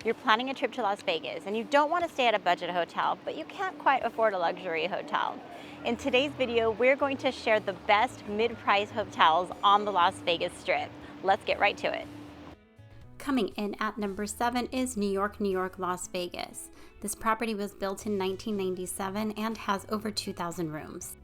You're planning a trip to Las Vegas and you don't want to stay at a budget hotel, but you can't quite afford a luxury hotel. In today's video, we're going to share the best mid-price hotels on the Las Vegas Strip. Let's get right to it. Coming in at number 7 is New York, Las Vegas. This property was built in 1997 and has over 2,000 rooms.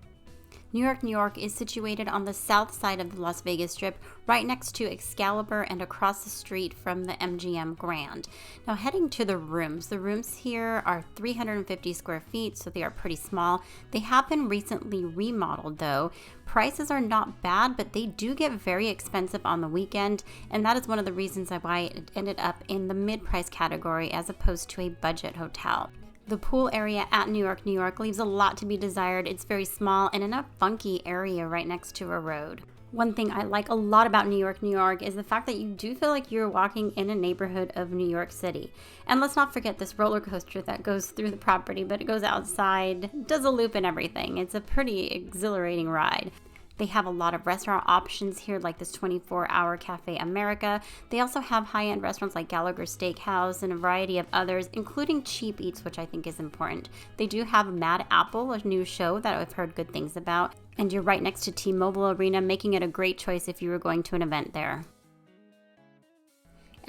New York is situated on the south side of the Las Vegas Strip, right next to Excalibur and across the street from the MGM Grand. Now heading to the rooms here are 350 square feet, so they are pretty small. They have been recently remodeled though. Prices are not bad, but they do get very expensive on the weekend, and that is one of the reasons why it ended up in the mid-price category as opposed to a budget hotel. The pool area at New York leaves a lot to be desired. It's very small and in a funky area right next to a road. One thing I like a lot about New York is the fact that you do feel like you're walking in a neighborhood of New York City. And let's not forget this roller coaster that goes through the property, but it goes outside, does a loop and everything. It's a pretty exhilarating ride. They have a lot of restaurant options here, like this 24-hour Cafe America. They also have high-end restaurants like Gallagher Steakhouse and a variety of others, including cheap eats, which I think is important. They do have Mad Apple, a new show that I've heard good things about. And you're right next to T-Mobile Arena, making it a great choice if you were going to an event there.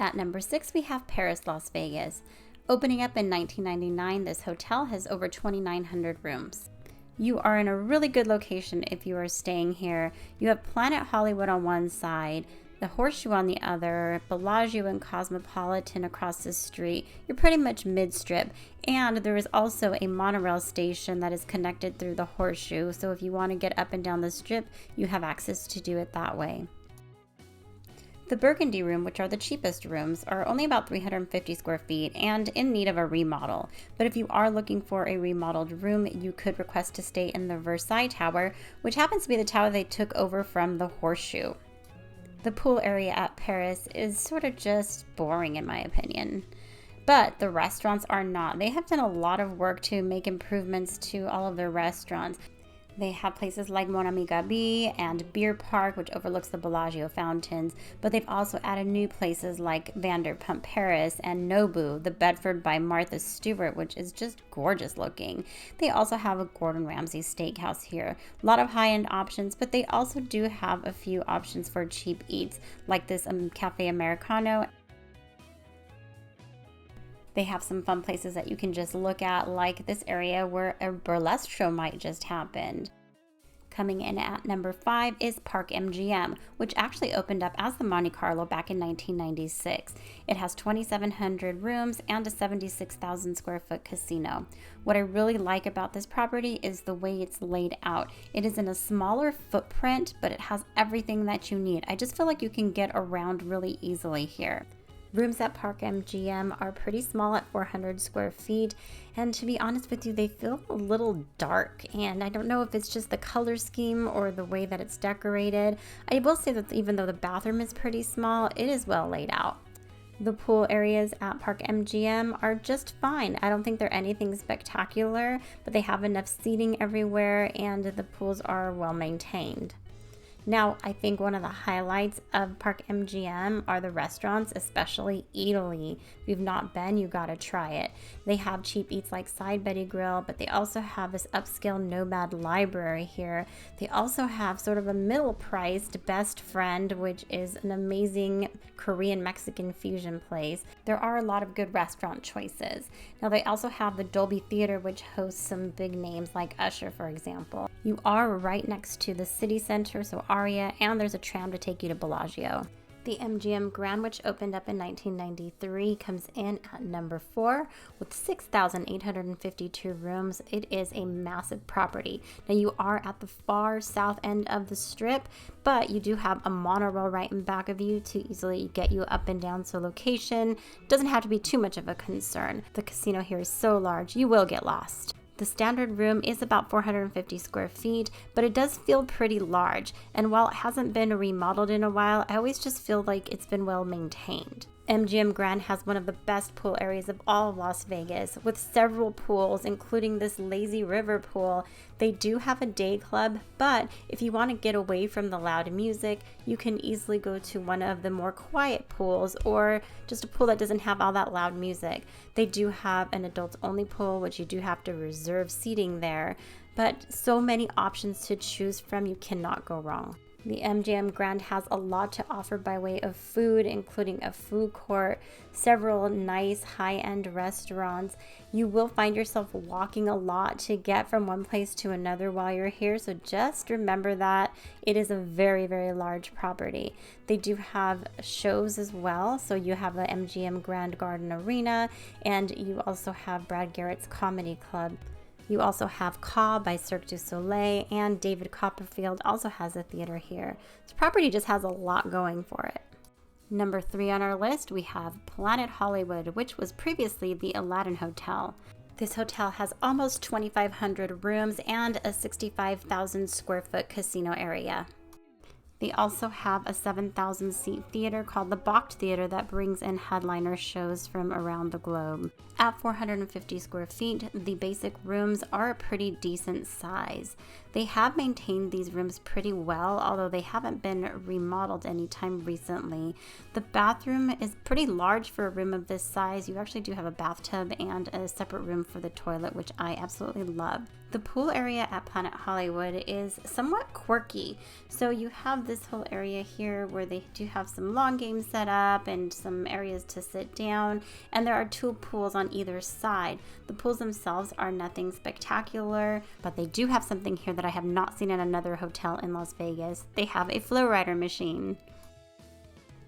At number 6, we have Paris, Las Vegas. Opening up in 1999, this hotel has over 2,900 rooms. You are in a really good location if you are staying here. You have Planet Hollywood on one side, the Horseshoe on the other, Bellagio and Cosmopolitan across the street. You're pretty much mid-strip, and there is also a monorail station that is connected through the Horseshoe, so if you want to get up and down the strip, you have access to do it that way. The Burgundy room, which are the cheapest rooms, are only about 350 square feet and in need of a remodel. But if you are looking for a remodeled room, you could request to stay in the Versailles Tower, which happens to be the tower they took over from the Horseshoe. The pool area at Paris is sort of just boring in my opinion. But the restaurants are not. They have done a lot of work to make improvements to all of their restaurants. They have places like Mon Ami Gabi and Beer Park, which overlooks the Bellagio fountains, but they've also added new places like Vanderpump Paris and Nobu, the Bedford by Martha Stewart, which is just gorgeous looking. They also have a Gordon Ramsay steakhouse here. A lot of high-end options, but they also do have a few options for cheap eats, like this Cafe Americano. They have some fun places that you can just look at, like this area where a burlesque show might just happen. Coming in at number 5 is Park MGM, which actually opened up as the Monte Carlo back in 1996. It has 2,700 rooms and a 76,000 square foot casino. What I really like about this property is the way it's laid out. It is in a smaller footprint, but it has everything that you need. I just feel like you can get around really easily here. Rooms at Park MGM are pretty small at 400 square feet, and to be honest with you, they feel a little dark, and I don't know if it's just the color scheme or the way that it's decorated. I will say that even though the bathroom is pretty small, it is well laid out. The pool areas at Park MGM are just fine. I don't think they're anything spectacular, but they have enough seating everywhere, and the pools are well maintained. Now, I think one of the highlights of Park MGM are the restaurants, especially Eataly. If you've not been, you gotta try it. They have cheap eats like Side Betty Grill, but they also have this upscale Nomad library here. They also have sort of a middle-priced Best Friend, which is an amazing Korean-Mexican fusion place. There are a lot of good restaurant choices. Now, they also have the Dolby Theater, which hosts some big names like Usher, for example. You are right next to the city center, so Aria, and there's a tram to take you to Bellagio. The MGM Grand, which opened up in 1993, comes in at number 4 with 6,852 rooms. It is a massive property. Now, you are at the far south end of the strip, but you do have a monorail right in back of you to easily get you up and down, so location doesn't have to be too much of a concern. The casino here is so large, you will get lost. The standard room is about 450 square feet, but it does feel pretty large. And while it hasn't been remodeled in a while, I always just feel like it's been well maintained. MGM Grand has one of the best pool areas of all of Las Vegas, with several pools, including this lazy river pool. They do have a day club, but if you want to get away from the loud music, you can easily go to one of the more quiet pools, or just a pool that doesn't have all that loud music. They do have an adults-only pool, which you do have to reserve seating there, but so many options to choose from, you cannot go wrong. The MGM Grand has a lot to offer by way of food, including a food court, several nice high-end restaurants. You will find yourself walking a lot to get from one place to another while you're here, so just remember that it is a very, very large property. They do have shows as well, so you have the MGM Grand Garden Arena, and you also have Brad Garrett's Comedy Club. You also have Caw by Cirque du Soleil, and David Copperfield also has a theater here. This property just has a lot going for it. Number 3 on our list, we have Planet Hollywood, which was previously the Aladdin Hotel. This hotel has almost 2,500 rooms and a 65,000 square foot casino area. They also have a 7,000 seat theater called the Bach Theater that brings in headliner shows from around the globe. At 450 square feet, the basic rooms are a pretty decent size. They have maintained these rooms pretty well, although they haven't been remodeled anytime recently. The bathroom is pretty large for a room of this size. You actually do have a bathtub and a separate room for the toilet, which I absolutely love. The pool area at Planet Hollywood is somewhat quirky. So you have this whole area here where they do have some lawn games set up and some areas to sit down, and there are 2 pools on either side. The pools themselves are nothing spectacular, but they do have something here that I have not seen in another hotel in Las Vegas. They have a flow rider machine.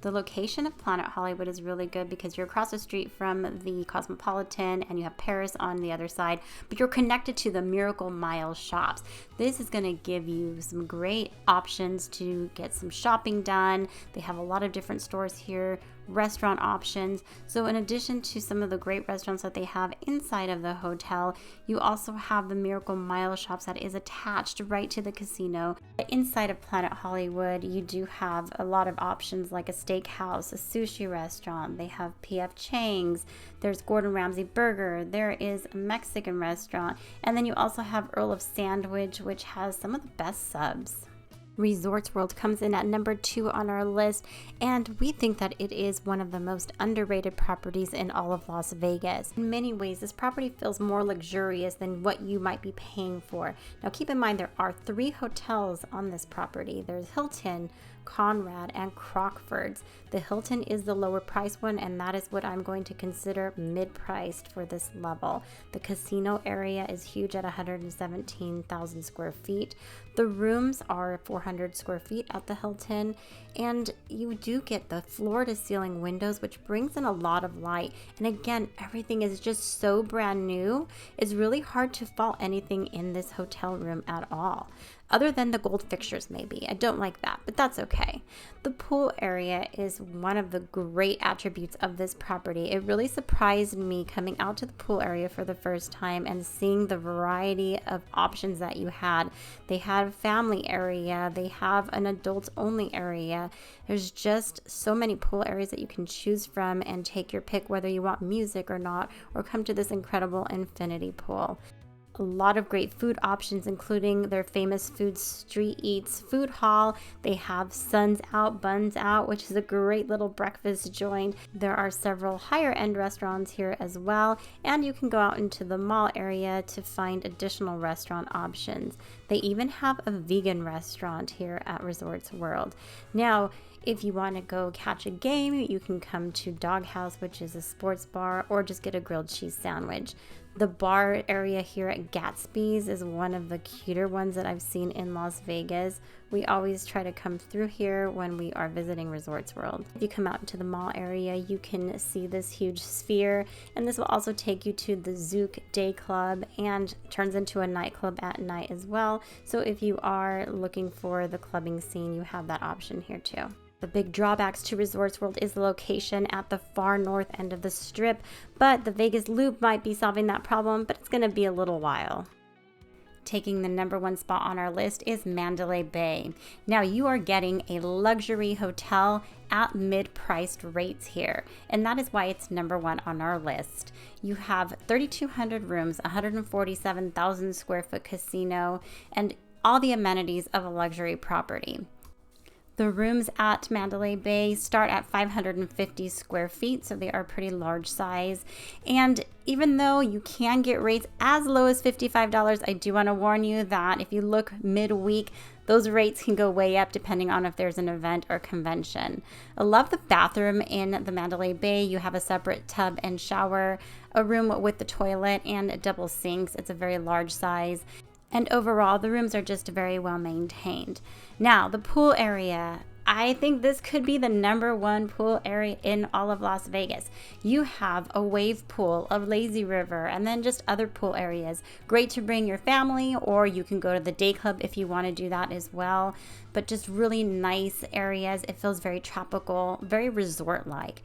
The location of Planet Hollywood is really good because you're across the street from the Cosmopolitan and you have Paris on the other side, but you're connected to the Miracle Mile shops. This is going to give you some great options to get some shopping done. They have a lot of different stores here, restaurant options. So in addition to some of the great restaurants that they have inside of the hotel, you also have the Miracle Mile shops that is attached right to the casino. Inside of Planet Hollywood, you do have a lot of options like a steakhouse, a sushi restaurant. They have P.F. Chang's. There's Gordon Ramsay Burger. There is a Mexican restaurant. And then you also have Earl of Sandwich, which has some of the best subs. Resorts World comes in at number 2 on our list, and we think that it is one of the most underrated properties in all of Las Vegas. In many ways, this property feels more luxurious than what you might be paying for. Now keep in mind there are 3 hotels on this property. There's Hilton, Conrad, and Crockford's. The Hilton is the lower price one, and that is what I'm going to consider mid-priced for this level. The casino area is huge at 117,000 square feet. The rooms are 400 square feet at the Hilton, and you do get the floor-to-ceiling windows, which brings in a lot of light. And again, everything is just so brand new. It's really hard to fault anything in this hotel room at all. Other than the gold fixtures, maybe. I don't like that, but that's okay. The pool area is one of the great attributes of this property. It really surprised me coming out to the pool area for the first time and seeing the variety of options that you had. They had a family area. They have an adults-only area. There's just so many pool areas that you can choose from and take your pick whether you want music or not, or come to this incredible infinity pool. A lot of great food options, including their famous Food Street Eats food hall. They have Suns Out, Buns Out, which is a great little breakfast joint. There are several higher end restaurants here as well, and you can go out into the mall area to find additional restaurant options. They even have a vegan restaurant here at Resorts World. Now, if you want to go catch a game, you can come to Doghouse, which is a sports bar, or just get a grilled cheese sandwich. The bar area here at Gatsby's is one of the cuter ones that I've seen in Las Vegas. We always try to come through here when we are visiting Resorts World. If you come out into the mall area, you can see this huge sphere, and this will also take you to the Zouk Day Club and turns into a nightclub at night as well. So if you are looking for the clubbing scene, you have that option here too. The big drawbacks to Resorts World is the location at the far north end of the Strip, but the Vegas Loop might be solving that problem, but it's going to be a little while. Taking the #1 spot on our list is Mandalay Bay. Now you are getting a luxury hotel at mid-priced rates here, and that is why it's #1 on our list. You have 3,200 rooms, 147,000 square foot casino, and all the amenities of a luxury property. The rooms at Mandalay Bay start at 550 square feet, so they are pretty large size. And even though you can get rates as low as $55, I do want to warn you that if you look midweek, those rates can go way up depending on if there's an event or convention. I love the bathroom in the Mandalay Bay. You have a separate tub and shower, a room with the toilet, and double sinks. It's a very large size. And overall, the rooms are just very well maintained. Now, the pool area. I think this could be the #1 pool area in all of Las Vegas. You have a wave pool, a lazy river, and then just other pool areas. Great to bring your family, or you can go to the day club if you want to do that as well. But just really nice areas. It feels very tropical, very resort-like.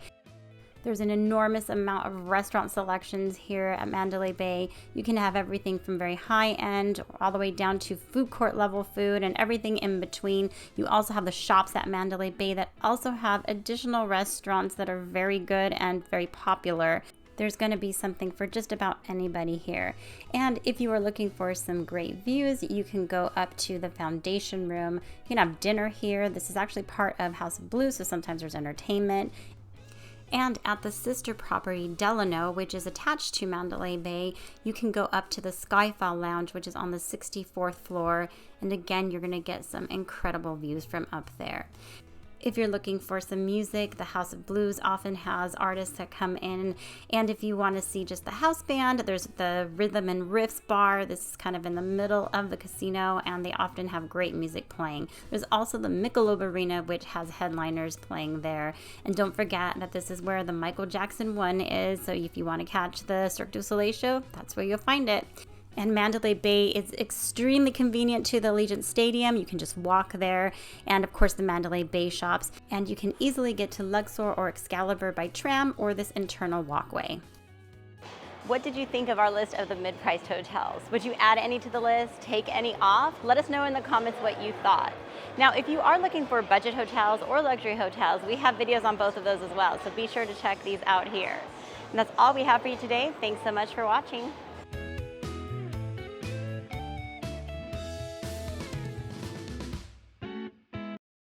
There's an enormous amount of restaurant selections here at Mandalay Bay. You can have everything from very high-end all the way down to food court level food and everything in between. You also have the shops at Mandalay Bay that also have additional restaurants that are very good and very popular. There's going to be something for just about anybody here. And if you are looking for some great views, you can go up to the foundation room. You can have dinner here. This is actually part of House of Blues, so sometimes there's entertainment. And at the sister property, Delano, which is attached to Mandalay Bay, you can go up to the Skyfall Lounge, which is on the 64th floor. And again, you're going to get some incredible views from up there. If you're looking for some music, the House of Blues often has artists that come in. And if you want to see just the house band, there's the Rhythm and Riffs bar. This is kind of in the middle of the casino, and they often have great music playing. There's also the Michelob Arena, which has headliners playing there. And don't forget that this is where the Michael Jackson one is. So if you want to catch the Cirque du Soleil show, that's where you'll find it. And Mandalay Bay is extremely convenient to the Allegiant Stadium. You can just walk there. And of course, the Mandalay Bay shops. And you can easily get to Luxor or Excalibur by tram or this internal walkway. What did you think of our list of the mid-priced hotels? Would you add any to the list, take any off? Let us know in the comments what you thought. Now, if you are looking for budget hotels or luxury hotels, we have videos on both of those as well. So be sure to check these out here. And that's all we have for you today. Thanks so much for watching.